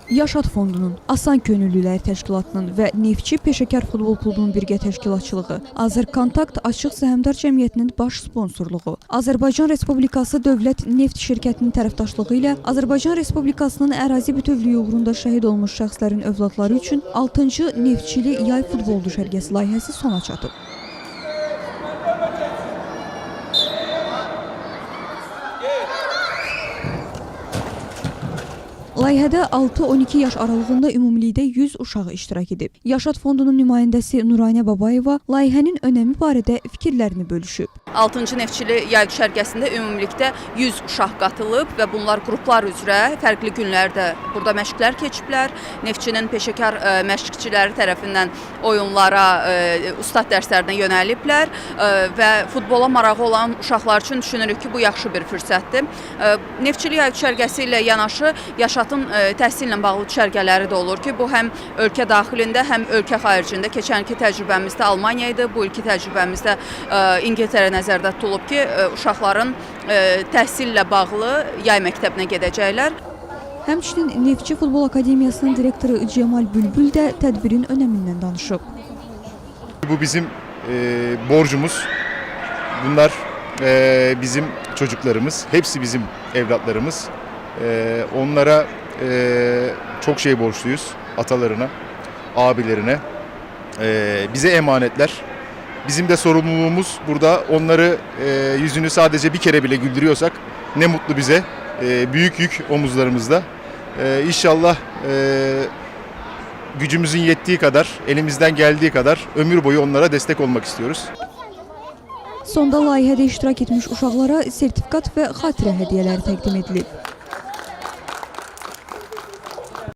Yaşad Fondunun, Asan Könüllülər Təşkilatının və Neftçi Peşəkar Futbol Klubunun birgə təşkilatçılığı, Azərkontakt Açıq Səhmdar Cəmiyyətinin baş sponsorluğu, Azərbaycan Respublikası Dövlət Neft Şirkətinin tərəfdaşlığı ilə Azərbaycan Respublikasının ərazi bütövlüyü uğrunda şəhid olmuş şəxslərin övladları üçün 6-cı Neftçili Yay Futbol Düşərgəsi layihəsi sona çatıb. Layihədə 6-12 yaş aralığında ümumilikdə 100 uşağı iştirak edib. Yaşad Fondunun nümayəndəsi Nuranə Babayeva layihənin önəmi barədə fikirlərini bölüşüb. 6-cı Neftçili Yay düşərgəsində ümumilikdə 100 uşaq qatılıb və bunlar qruplar üzrə fərqli günlərdə burada məşqlər keçiblər. Neftçinin peşəkar məşqçiləri tərəfindən oyunlara, ustad dərslərinə yönəliblər və futbola marağı olan uşaqlar üçün düşünürük ki, bu yaxşı bir fürsətdir. Neftçili Yay düşərgəsi ilə yanaşı Yaşadın təhsillə bağlı düşərgələri də olur ki, bu həm ölkə daxilində, həm ölkə xaricində. Keçənki təcrübəmizdə Almaniya idi, bu ilki təcrübəmizdə İngiltərə nəzərdə tutulub ki, uşaqların təhsillə bağlı yay məktəbinə gedəcəklər. Həmçinin Neftçi Futbol Akademiyasının direktoru Cemal Bülbül də tədbirin önəmindən danışıb. Bu bizim borcumuz. Bunlar bizim çocuklarımız. Hepsi bizim evlatlarımız. Onlara çok şey borçluyuz. Atalarına, abilerine. Bize emanetler. Bizim de sorumluluğumuz burada onları yüzünü sadece bir kere bile güldürüyorsak ne mutlu bize. Büyük yük omuzlarımızda. İnşallah gücümüzün yettiği kadar, elimizden geldiği kadar ömür boyu onlara destek olmak istiyoruz. Sonda layihədə iştirak etmiş uşaqlara sertifikat və xatirə hədiyyələri təqdim edilib.